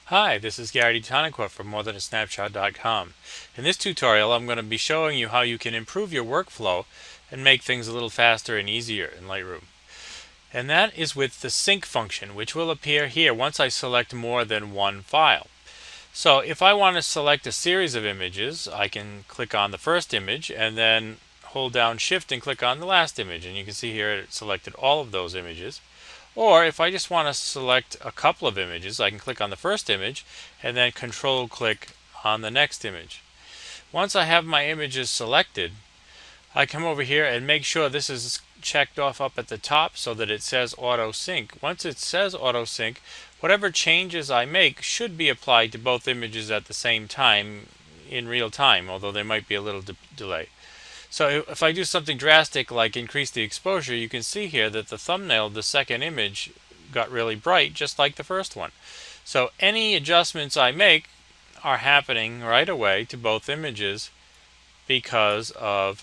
Hi, this is Gary Tonicourt from MoreThanASnapshot.com. In this tutorial, I'm going to be showing you how you can improve your workflow and make things a little faster and easier in Lightroom. And that is with the sync function, which will appear here once I select more than one file. So if I want to select a series of images, I can click on the first image and then hold down Shift and click on the last image. And you can see here it selected all of those images. Or if I just want to select a couple of images, I can click on the first image and then control click on the next image. Once I have my images selected, I come over here and make sure this is checked off up at the top so that it says auto sync. Once it says auto sync, whatever changes I make should be applied to both images at the same time in real time, although there might be a little delay. So if I do something drastic like increase the exposure, you can see here that the thumbnail of the second image got really bright, just like the first one. So any adjustments I make are happening right away to both images because of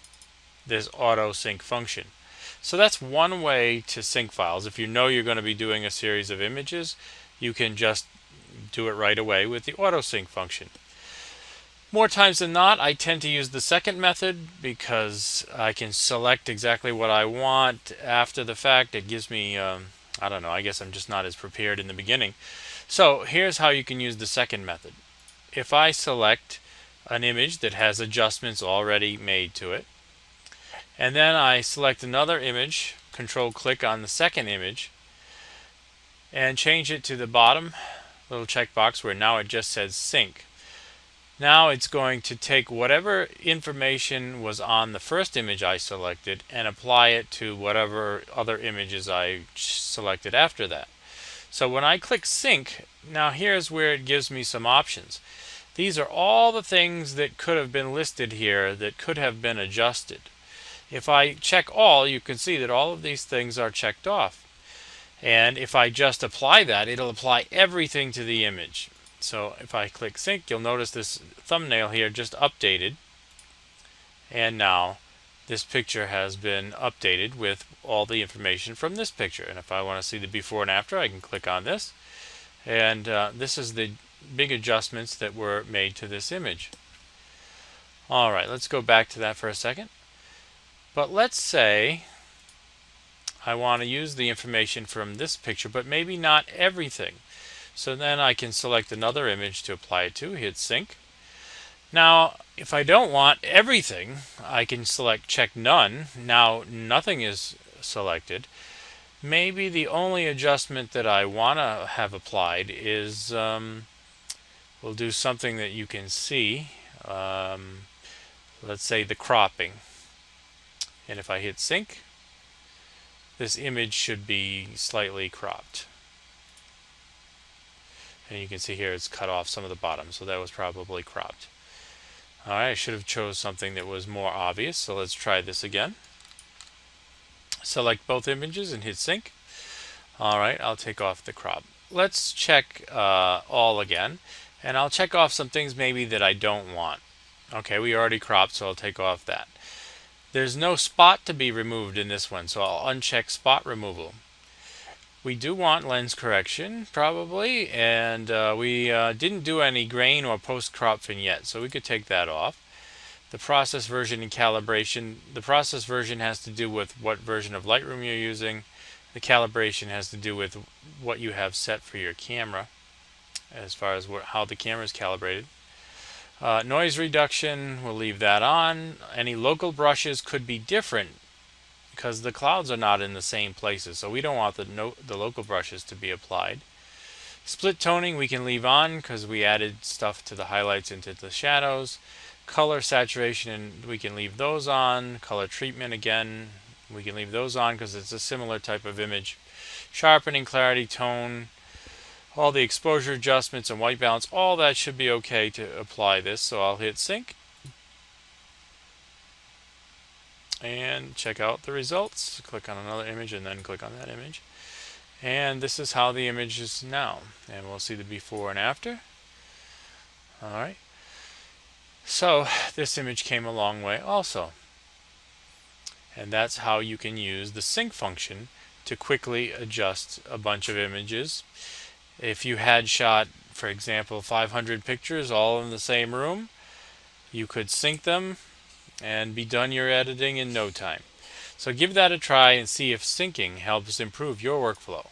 this auto sync function. So that's one way to sync files. If you know you're going to be doing a series of images, you can just do it right away with the auto sync function. More times than not, I tend to use the second method because I can select exactly what I want after the fact. It gives me, I don't know, I guess I'm just not as prepared in the beginning. So here's how you can use the second method. If I select an image that has adjustments already made to it, and then I select another image, control click on the second image, and change it to the bottom little checkbox where now it just says sync. Now it's going to take whatever information was on the first image I selected and apply it to whatever other images I selected after that. So when I click sync, now here's where it gives me some options. These are all the things that could have been listed here that could have been adjusted. If I check all, you can see that all of these things are checked off. And if I just apply that, it'll apply everything to the image. So if I click sync, you'll notice this thumbnail here just updated. And now this picture has been updated with all the information from this picture. And if I want to see the before and after, I can click on this. And this is the big adjustments that were made to this image. Alright, let's go back to that for a second. But let's say I want to use the information from this picture, but maybe not everything. So then I can select another image to apply it to, hit sync. Now, if I don't want everything, I can select check none. Now nothing is selected. Maybe the only adjustment that I want to have applied is, we'll do something that you can see. Let's say the cropping. And if I hit sync, this image should be slightly cropped. And you can see here it's cut off some of the bottom, so that was probably cropped. Alright, I should have chose something that was more obvious, so let's try this again. Select both images and hit sync. Alright, I'll take off the crop. Let's check all again, and I'll check off some things maybe that I don't want. Okay, we already cropped, so I'll take off that. There's no spot to be removed in this one, so I'll uncheck spot removal. We do want lens correction, probably, and we didn't do any grain or post-crop vignette, so we could take that off. The process version and calibration. The process version has to do with what version of Lightroom you're using. The calibration has to do with what you have set for your camera, as far as how the camera is calibrated. Noise reduction, we'll leave that on. Any local brushes could be different because the clouds are not in the same places, so we don't want the local brushes to be applied. Split toning we can leave on because we added stuff to the highlights into the shadows. Color saturation, we can leave those on. Color treatment, again, we can leave those on because it's a similar type of image. Sharpening, clarity, tone, all the exposure adjustments and white balance, all that should be okay to apply this. So I'll hit sync and check out the results. Click on another image and then click on that image. And this is how the image is now. And we'll see the before and after. Alright. So this image came a long way also. And that's how you can use the sync function to quickly adjust a bunch of images. If you had shot for example, 500 pictures all in the same room, you could sync them and be done your editing in no time. So give that a try and see if syncing helps improve your workflow.